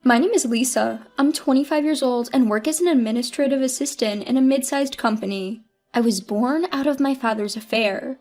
My name is Lisa. I'm 25 years old and work as an administrative assistant in a mid-sized company. I was born out of my father's affair.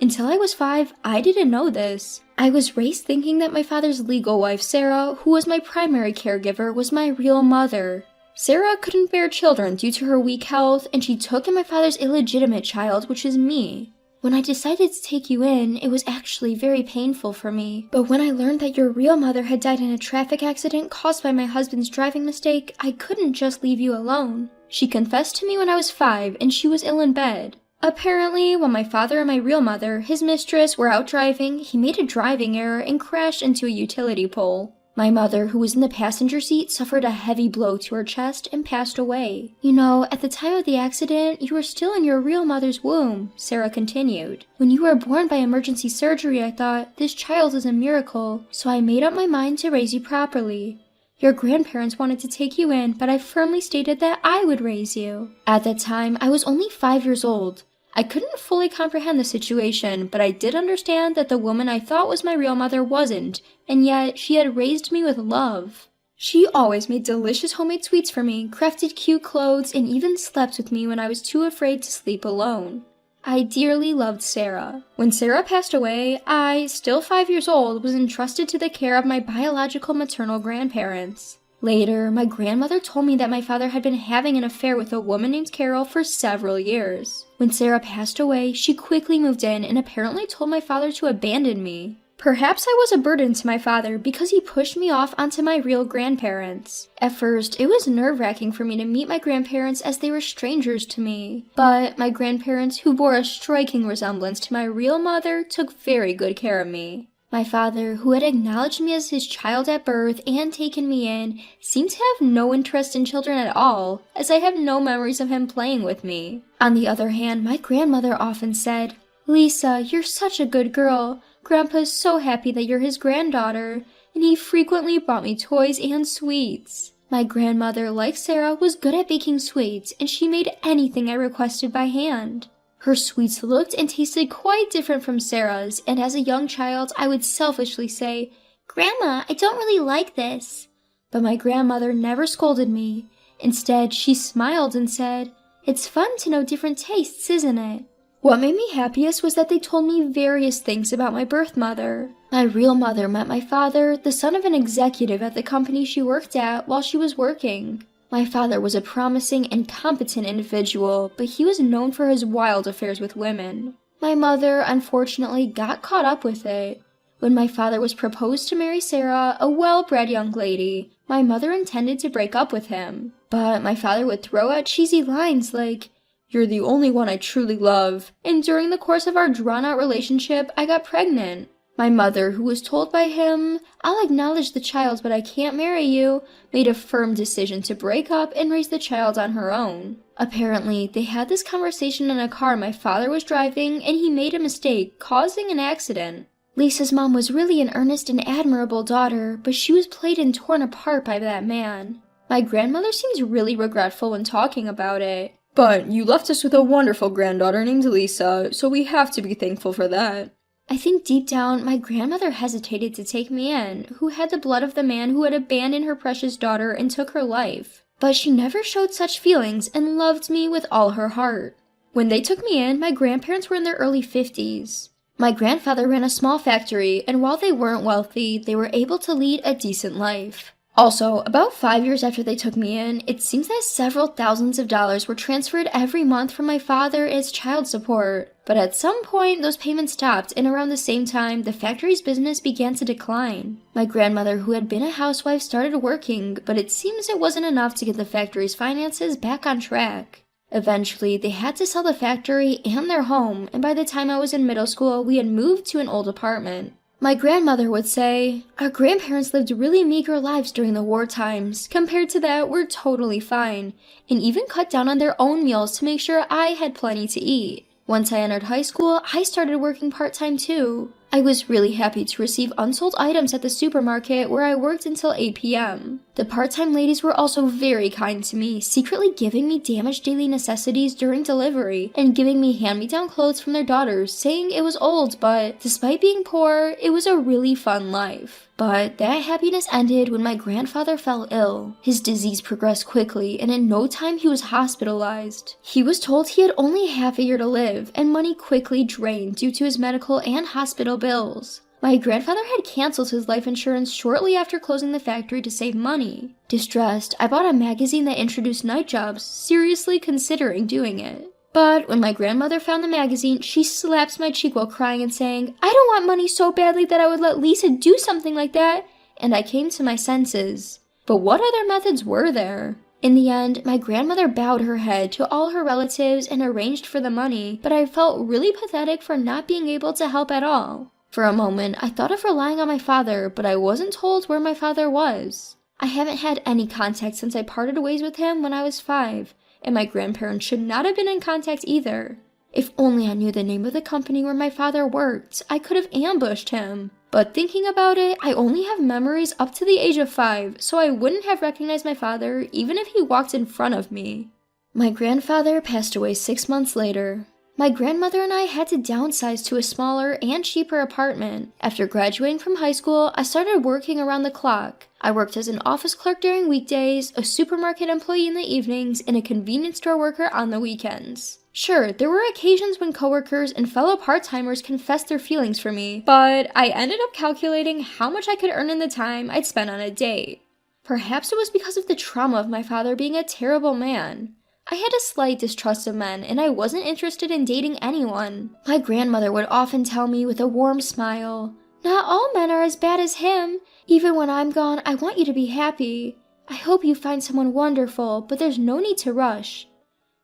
Until I was 5, I didn't know this. I was raised thinking that my father's legal wife, Sarah, who was my primary caregiver, was my real mother. Sarah couldn't bear children due to her weak health, and she took in my father's illegitimate child, which is me. When I decided to take you in, it was actually very painful for me. But when I learned that your real mother had died in a traffic accident caused by my husband's driving mistake, I couldn't just leave you alone. She confessed to me when I was 5, and she was ill in bed. Apparently, when my father and my real mother, his mistress, were out driving, he made a driving error and crashed into a utility pole. My mother, who was in the passenger seat, suffered a heavy blow to her chest and passed away. You know, at the time of the accident, you were still in your real mother's womb, Sarah continued. When you were born by emergency surgery, I thought, this child is a miracle, so I made up my mind to raise you properly. Your grandparents wanted to take you in, but I firmly stated that I would raise you. At that time, I was only 5 years old. I couldn't fully comprehend the situation, but I did understand that the woman I thought was my real mother wasn't, and yet she had raised me with love. She always made delicious homemade sweets for me, crafted cute clothes, and even slept with me when I was too afraid to sleep alone. I dearly loved Sarah. When Sarah passed away, I, still 5 years old, was entrusted to the care of my biological maternal grandparents. Later, my grandmother told me that my father had been having an affair with a woman named Carol for several years. When Sarah passed away, she quickly moved in and apparently told my father to abandon me. Perhaps I was a burden to my father because he pushed me off onto my real grandparents. At first, it was nerve-wracking for me to meet my grandparents as they were strangers to me. But my grandparents, who bore a striking resemblance to my real mother, took very good care of me. My father, who had acknowledged me as his child at birth and taken me in, seemed to have no interest in children at all, as I have no memories of him playing with me. On the other hand, my grandmother often said, "Lisa, you're such a good girl. Grandpa's so happy that you're his granddaughter," and he frequently brought me toys and sweets. My grandmother, like Sarah, was good at baking sweets, and she made anything I requested by hand. Her sweets looked and tasted quite different from Sarah's, and as a young child, I would selfishly say, "Grandma, I don't really like this." But my grandmother never scolded me. Instead, she smiled and said, "It's fun to know different tastes, isn't it?" What made me happiest was that they told me various things about my birth mother. My real mother met my father, the son of an executive at the company she worked at, while she was working. My father was a promising and competent individual, but he was known for his wild affairs with women. My mother, unfortunately, got caught up with it. When my father was proposed to marry Sarah, a well-bred young lady, my mother intended to break up with him. But my father would throw out cheesy lines like, "You're the only one I truly love," and during the course of our drawn-out relationship, I got pregnant. My mother, who was told by him, "I'll acknowledge the child, but I can't marry you," made a firm decision to break up and raise the child on her own. Apparently, they had this conversation in a car my father was driving, and he made a mistake, causing an accident. Lisa's mom was really an earnest and admirable daughter, but she was played and torn apart by that man. My grandmother seems really regretful when talking about it. "But you left us with a wonderful granddaughter named Lisa, so we have to be thankful for that." I think deep down, my grandmother hesitated to take me in, who had the blood of the man who had abandoned her precious daughter and took her life. But she never showed such feelings and loved me with all her heart. When they took me in, my grandparents were in their early 50s. My grandfather ran a small factory, and while they weren't wealthy, they were able to lead a decent life. Also, about 5 years after they took me in, it seems that several thousands of dollars were transferred every month from my father as child support. But at some point, those payments stopped, and around the same time, the factory's business began to decline. My grandmother, who had been a housewife, started working, but it seems it wasn't enough to get the factory's finances back on track. Eventually, they had to sell the factory and their home, and by the time I was in middle school, we had moved to an old apartment. My grandmother would say, "Our grandparents lived really meager lives during the war times. Compared to that, we're totally fine," and even cut down on their own meals to make sure I had plenty to eat. Once I entered high school, I started working part-time too. I was really happy to receive unsold items at the supermarket where I worked until 8 p.m. The part-time ladies were also very kind to me, secretly giving me damaged daily necessities during delivery and giving me hand-me-down clothes from their daughters, saying it was old, but despite being poor, it was a really fun life. But that happiness ended when my grandfather fell ill. His disease progressed quickly, and in no time he was hospitalized. He was told he had only half a year to live, and money quickly drained due to his medical and hospital bills. My grandfather had canceled his life insurance shortly after closing the factory to save money. Distressed, I bought a magazine that introduced night jobs, seriously considering doing it. But when my grandmother found the magazine, she slaps my cheek while crying and saying, "I don't want money so badly that I would let Lisa do something like that," and I came to my senses. But what other methods were there? In the end, my grandmother bowed her head to all her relatives and arranged for the money, but I felt really pathetic for not being able to help at all. For a moment, I thought of relying on my father, but I wasn't told where my father was. I haven't had any contact since I parted ways with him when I was 5. And my grandparents should not have been in contact either. If only I knew the name of the company where my father worked, I could have ambushed him. But thinking about it, I only have memories up to the age of 5, so I wouldn't have recognized my father even if he walked in front of me. My grandfather passed away 6 months later. My grandmother and I had to downsize to a smaller and cheaper apartment. After graduating from high school, I started working around the clock. I worked as an office clerk during weekdays, a supermarket employee in the evenings, and a convenience store worker on the weekends. Sure, there were occasions when coworkers and fellow part-timers confessed their feelings for me, but I ended up calculating how much I could earn in the time I'd spend on a date. Perhaps it was because of the trauma of my father being a terrible man. I had a slight distrust of men, and I wasn't interested in dating anyone. My grandmother would often tell me with a warm smile, "Not all men are as bad as him. Even when I'm gone, I want you to be happy. I hope you find someone wonderful, but there's no need to rush."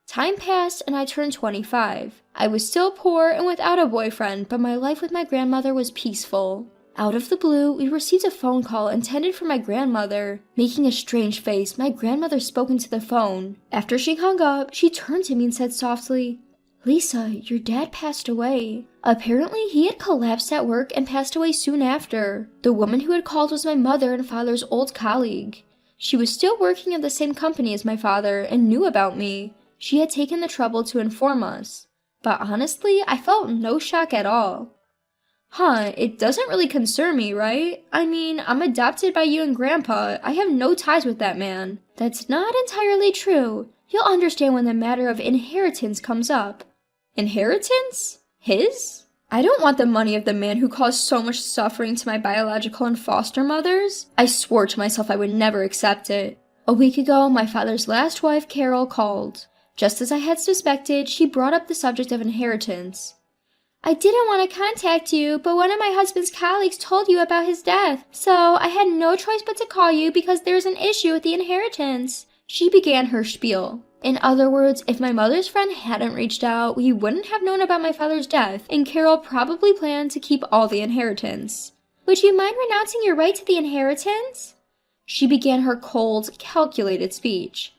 Time passed and I turned 25. I was still poor and without a boyfriend, but my life with my grandmother was peaceful. Out of the blue, we received a phone call intended for my grandmother. Making a strange face, my grandmother spoke into the phone. After she hung up, she turned to me and said softly, "Lisa, your dad passed away." Apparently, he had collapsed at work and passed away soon after. The woman who had called was my mother and father's old colleague. She was still working at the same company as my father and knew about me. She had taken the trouble to inform us. But honestly, I felt no shock at all. It doesn't really concern me, right? I mean, I'm adopted by you and Grandpa. I have no ties with that man. That's not entirely true. You'll understand when the matter of inheritance comes up. Inheritance? His? I don't want the money of the man who caused so much suffering to my biological and foster mothers. I swore to myself I would never accept it. A week ago, my father's last wife, Carol, called. Just as I had suspected, she brought up the subject of inheritance. "I didn't want to contact you, but one of my husband's colleagues told you about his death, so I had no choice but to call you because there's an issue with the inheritance." She began her spiel. In other words, if my mother's friend hadn't reached out, we wouldn't have known about my father's death, and Carol probably planned to keep all the inheritance. "Would you mind renouncing your right to the inheritance?" She began her cold, calculated speech.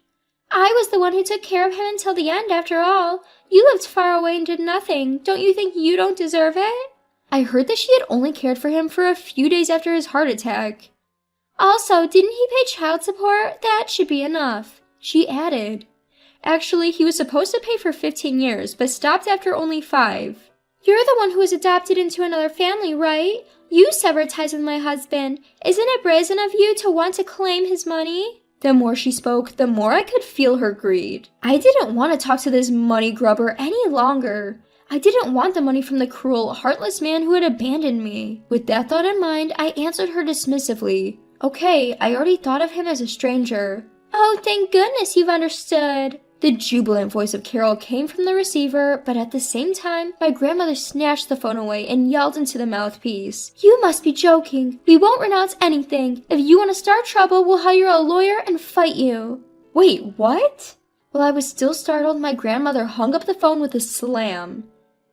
"I was the one who took care of him until the end, after all. You lived far away and did nothing. Don't you think you don't deserve it?" I heard that she had only cared for him for a few days after his heart attack. "Also, didn't he pay child support? That should be enough," she added. Actually, he was supposed to pay for 15 years, but stopped after only 5. "You're the one who was adopted into another family, right? You severed ties with my husband. Isn't it brazen of you to want to claim his money?" The more she spoke, the more I could feel her greed. I didn't want to talk to this money grubber any longer. I didn't want the money from the cruel, heartless man who had abandoned me. With that thought in mind, I answered her dismissively. "Okay, I already thought of him as a stranger." "Oh, thank goodness you've understood." The jubilant voice of Carol came from the receiver, but at the same time, my grandmother snatched the phone away and yelled into the mouthpiece. "You must be joking. We won't renounce anything. If you want to start trouble, we'll hire a lawyer and fight you." Wait, what? While I was still startled, my grandmother hung up the phone with a slam.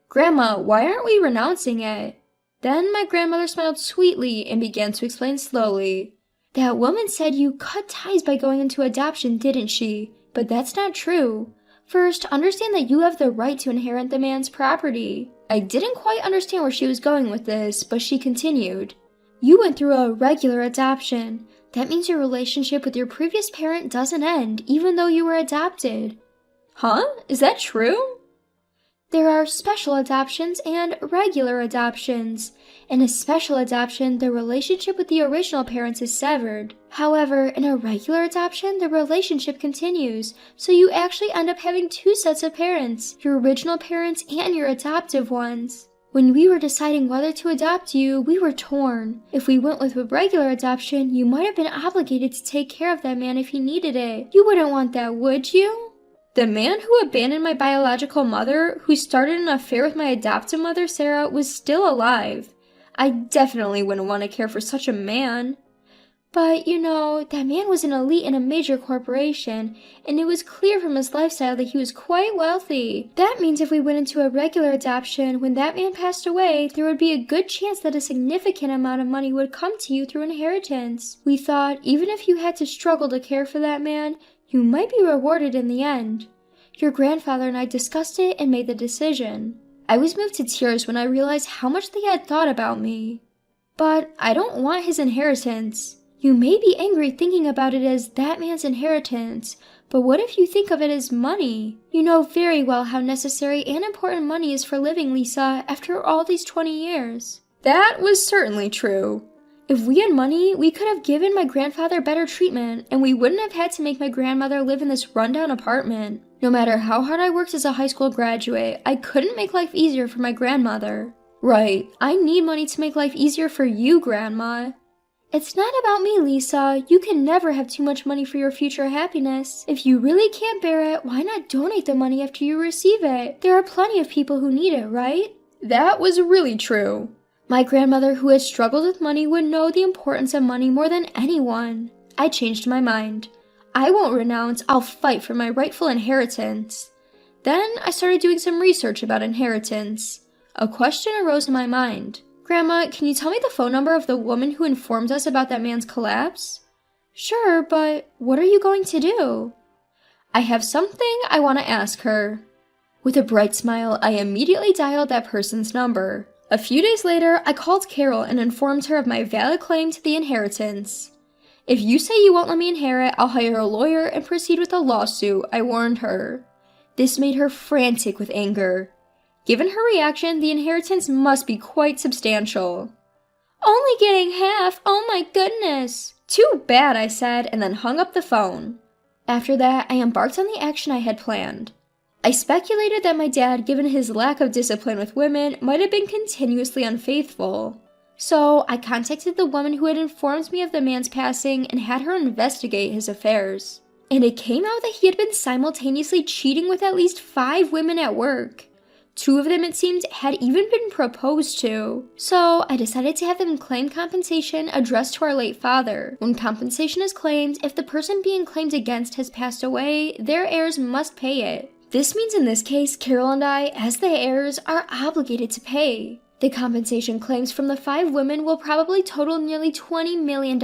"Grandma, why aren't we renouncing it?" Then my grandmother smiled sweetly and began to explain slowly. "That woman said you cut ties by going into adoption, didn't she? But that's not true. First, understand that you have the right to inherit the man's property." I didn't quite understand where she was going with this, but she continued. "You went through a regular adoption. That means your relationship with your previous parent doesn't end, even though you were adopted." Huh? Is that true? There are special adoptions and regular adoptions. In a special adoption, the relationship with the original parents is severed. However, in a regular adoption, the relationship continues, so you actually end up having two sets of parents, your original parents and your adoptive ones. When we were deciding whether to adopt you, we were torn. If we went with a regular adoption, you might have been obligated to take care of that man if he needed it. You wouldn't want that, would you? The man who abandoned my biological mother, who started an affair with my adoptive mother, Sarah, was still alive. I definitely wouldn't want to care for such a man. But, that man was an elite in a major corporation, and it was clear from his lifestyle that he was quite wealthy. That means if we went into a regular adoption, when that man passed away, there would be a good chance that a significant amount of money would come to you through inheritance. We thought, even if you had to struggle to care for that man, you might be rewarded in the end. Your grandfather and I discussed it and made the decision. I was moved to tears when I realized how much they had thought about me. But I don't want his inheritance. You may be angry thinking about it as that man's inheritance, but what if you think of it as money? You know very well how necessary and important money is for living, Lisa, after all these 20 years. That was certainly true. If we had money, we could have given my grandfather better treatment, and we wouldn't have had to make my grandmother live in this rundown apartment. No matter how hard I worked as a high school graduate, I couldn't make life easier for my grandmother. Right, I need money to make life easier for you, Grandma. It's not about me, Lisa. You can never have too much money for your future happiness. If you really can't bear it, why not donate the money after you receive it? There are plenty of people who need it, right? That was really true. My grandmother, who had struggled with money, would know the importance of money more than anyone. I changed my mind. I won't renounce, I'll fight for my rightful inheritance. Then I started doing some research about inheritance. A question arose in my mind. Grandma, can you tell me the phone number of the woman who informed us about that man's collapse? Sure, but what are you going to do? I have something I want to ask her. With a bright smile, I immediately dialed that person's number. A few days later, I called Carol and informed her of my valid claim to the inheritance. If you say you won't let me inherit, I'll hire a lawyer and proceed with a lawsuit, I warned her. This made her frantic with anger. Given her reaction, the inheritance must be quite substantial. Only getting half? Oh my goodness! Too bad, I said, and then hung up the phone. After that, I embarked on the action I had planned. I speculated that my dad, given his lack of discipline with women, might have been continuously unfaithful. So, I contacted the woman who had informed me of the man's passing and had her investigate his affairs. And it came out that he had been simultaneously cheating with at least 5 women at work. 2 of them, it seemed, had even been proposed to. So, I decided to have them claim compensation addressed to our late father. When compensation is claimed, if the person being claimed against has passed away, their heirs must pay it. This means in this case, Carol and I, as the heirs, are obligated to pay. The compensation claims from the 5 women will probably total nearly $20 million,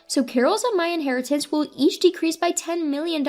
so Carol's and my inheritance will each decrease by $10 million.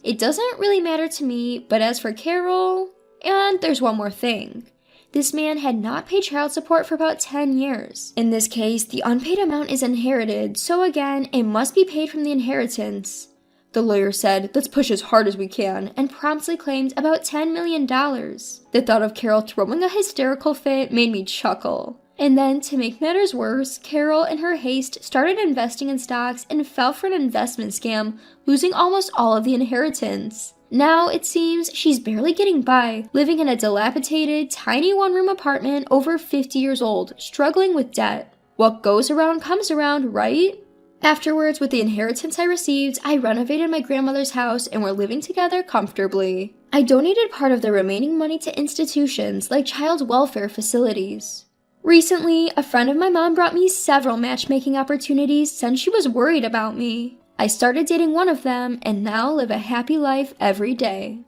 It doesn't really matter to me, but as for Carol... And there's one more thing. This man had not paid child support for about 10 years. In this case, the unpaid amount is inherited, so again, it must be paid from the inheritance. The lawyer said, let's push as hard as we can, and promptly claimed about $10 million. The thought of Carol throwing a hysterical fit made me chuckle. And then, to make matters worse, Carol, in her haste, started investing in stocks and fell for an investment scam, losing almost all of the inheritance. Now, it seems, she's barely getting by, living in a dilapidated, tiny one-room apartment over 50 years old, struggling with debt. What goes around comes around, right? Afterwards, with the inheritance I received, I renovated my grandmother's house and we're living together comfortably. I donated part of the remaining money to institutions like child welfare facilities. Recently, a friend of my mom brought me several matchmaking opportunities since she was worried about me. I started dating one of them and now live a happy life every day.